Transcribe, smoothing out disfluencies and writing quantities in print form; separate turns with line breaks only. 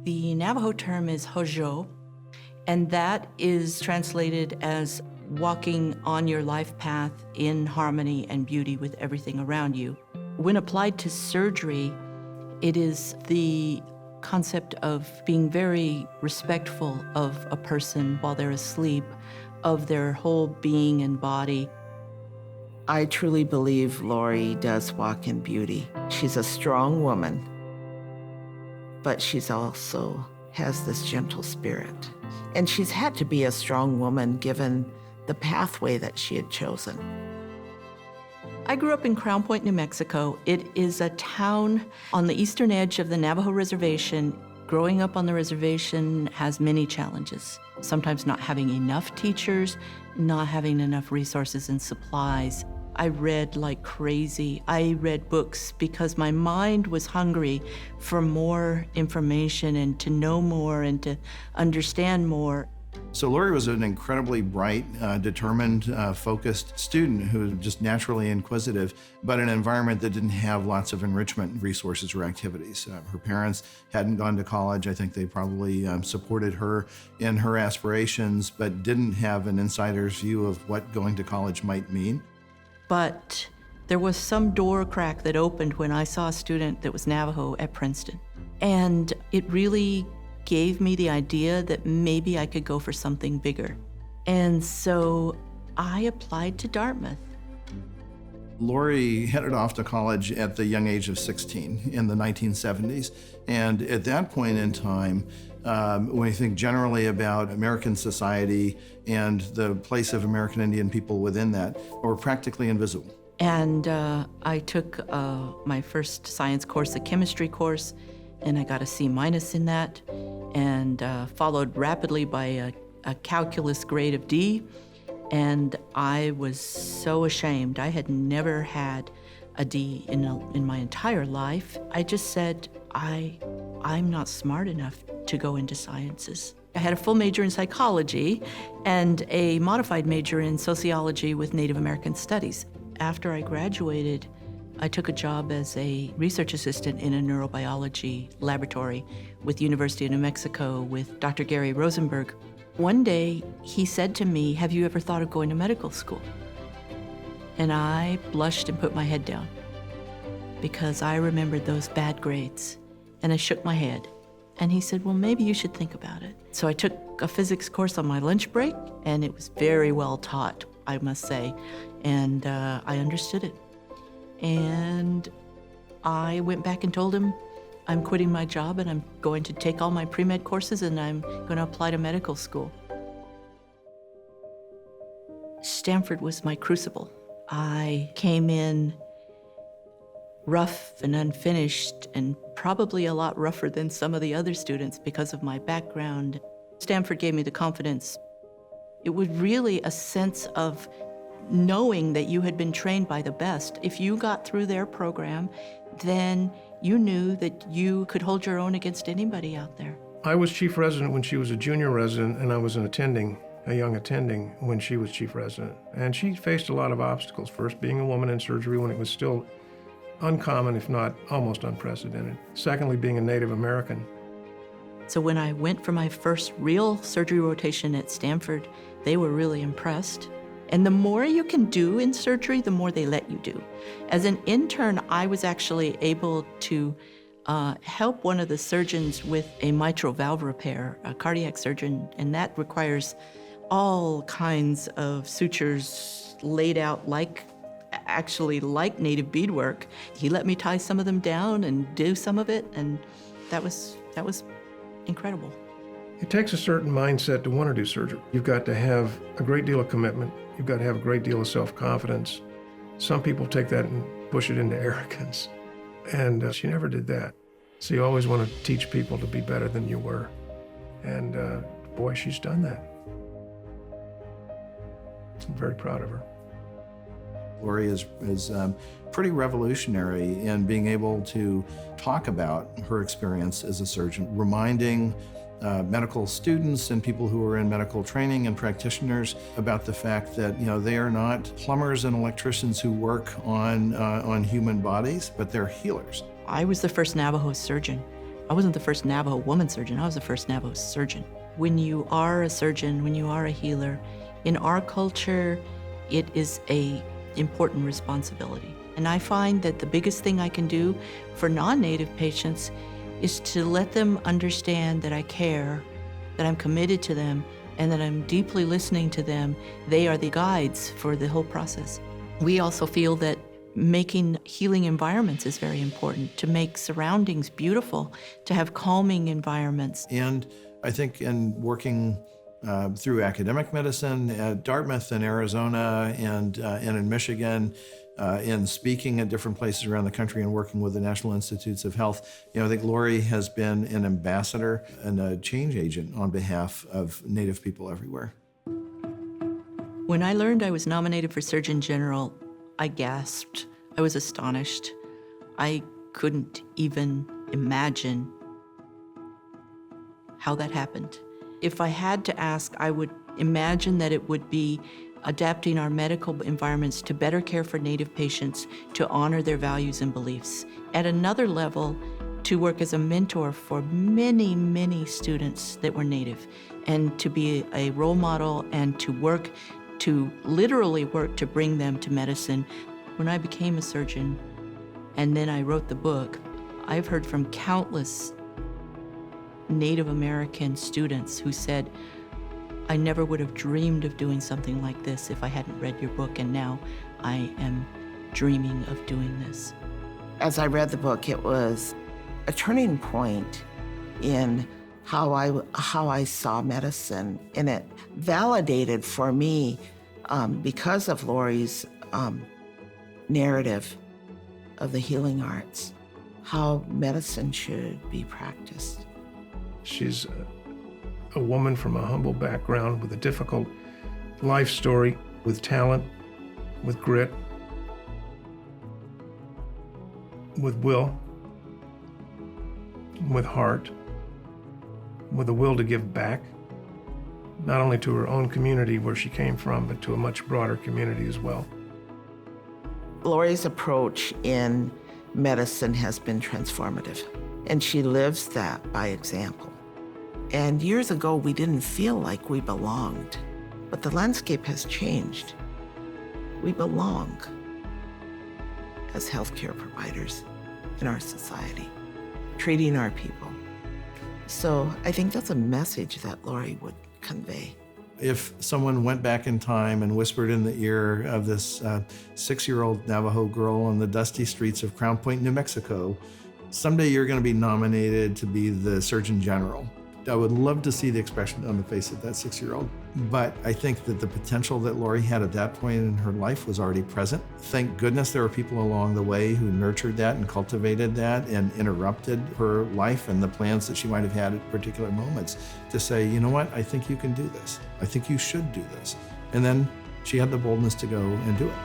The Navajo term is hojo, and that is translated as walking on your life path in harmony and beauty with everything around you. When applied to surgery, it is the concept of being very respectful of a person while they're asleep, of their whole being and body.
I truly believe Lori does walk in beauty. She's a strong woman, but she's also has this gentle spirit. And she's had to be a strong woman given the pathway that she had chosen.
I grew up in Crown Point, New Mexico. It is a town on the eastern edge of the Navajo Reservation. Growing up on the reservation has many challenges. Sometimes not having enough teachers, not having enough resources and supplies. I read like crazy. I read books because my mind was hungry for more information and to know more and to understand more.
So Lori was an incredibly bright, determined, focused student who was just naturally inquisitive, but in an environment that didn't have lots of enrichment resources or activities. Her parents hadn't gone to college. I think they probably supported her in her aspirations, but didn't have an insider's view of what going to college might mean.
But there was some door crack that opened when I saw a student that was Navajo at Princeton. And it really gave me the idea that maybe I could go for something bigger. And so I applied to Dartmouth.
Lori headed off to college at the young age of 16 in the 1970s. And at that point in time, when you think generally about American society and the place of American Indian people within that, were practically invisible.
And I took my first science course, a chemistry course, and I got a C- in that, and followed rapidly by a calculus grade of D. And I was so ashamed. I had never had a D in my entire life. I just said, I'm not smart enough to go into sciences. I had a full major in psychology and a modified major in sociology with Native American studies. After I graduated, I took a job as a research assistant in a neurobiology laboratory with University of New Mexico with Dr. Gary Rosenberg. One day, he said to me, "Have you ever thought of going to medical school?" And I blushed and put my head down because I remembered those bad grades. And I shook my head. And he said, "Well, maybe you should think about it." So I took a physics course on my lunch break, and it was very well taught, I must say. And I understood it. And I went back and told him, I'm quitting my job and I'm going to take all my pre-med courses and I'm going to apply to medical school. Stanford was my crucible. I came in rough and unfinished and probably a lot rougher than some of the other students because of my background. Stanford gave me the confidence. It was really a sense of knowing that you had been trained by the best. If you got through their program, then you knew that you could hold your own against anybody out there.
I was chief resident when she was a junior resident, and I was a young attending when she was chief resident. And she faced a lot of obstacles. First, being a woman in surgery when it was still uncommon, if not almost unprecedented. Secondly, being a Native American.
So when I went for my first real surgery rotation at Stanford, they were really impressed. And the more you can do in surgery, the more they let you do. As an intern, I was actually able to help one of the surgeons with a mitral valve repair, a cardiac surgeon, and that requires all kinds of sutures laid out actually like native beadwork. He let me tie some of them down and do some of it, and that was incredible.
It takes a certain mindset to want to do surgery. You've got to have a great deal of commitment. You've got to have a great deal of self-confidence. Some people take that and push it into arrogance. And she never did that. So you always want to teach people to be better than you were. And boy, she's done that. I'm very proud of her.
Lori is pretty revolutionary in being able to talk about her experience as a surgeon, reminding medical students and people who are in medical training and practitioners about the fact that they are not plumbers and electricians who work on human bodies, but they're healers.
I was the first Navajo surgeon I wasn't the first Navajo woman surgeon, I was the first Navajo surgeon. When you are a surgeon, when you are a healer, in our culture, it is a important responsibility. And I find that the biggest thing I can do for non-Native patients is to let them understand that I care, that I'm committed to them, and that I'm deeply listening to them. They are the guides for the whole process. We also feel that making healing environments is very important, to make surroundings beautiful, to have calming environments.
And I think in working through academic medicine at Dartmouth in Arizona and in Michigan, in speaking at different places around the country and working with the National Institutes of Health, I think Lori has been an ambassador and a change agent on behalf of Native people everywhere.
When I learned I was nominated for Surgeon General, I gasped. I was astonished. I couldn't even imagine how that happened. If I had to ask, I would imagine that it would be adapting our medical environments to better care for Native patients, to honor their values and beliefs. At another level, to work as a mentor for many, many students that were Native, and to be a role model and to literally work to bring them to medicine. When I became a surgeon and then I wrote the book, I've heard from countless Native American students who said, I never would have dreamed of doing something like this if I hadn't read your book, and now I am dreaming of doing this.
As I read the book, it was a turning point in how I saw medicine, and it validated for me, because of Lori's narrative of the healing arts, how medicine should be practiced.
She's a woman from a humble background with a difficult life story, with talent, with grit, with will, with heart, with a will to give back, not only to her own community where she came from, but to a much broader community as well.
Lori's approach in medicine has been transformative, and she lives that by example. And years ago, we didn't feel like we belonged, but the landscape has changed. We belong as healthcare providers in our society, treating our people. So I think that's a message that Lori would convey.
If someone went back in time and whispered in the ear of this 6-year-old Navajo girl on the dusty streets of Crown Point, New Mexico, someday you're going to be nominated to be the Surgeon General, I would love to see the expression on the face of that 6-year-old. But I think that the potential that Lori had at that point in her life was already present. Thank goodness there were people along the way who nurtured that and cultivated that and interrupted her life and the plans that she might have had at particular moments to say, you know what, I think you can do this. I think you should do this. And then she had the boldness to go and do it.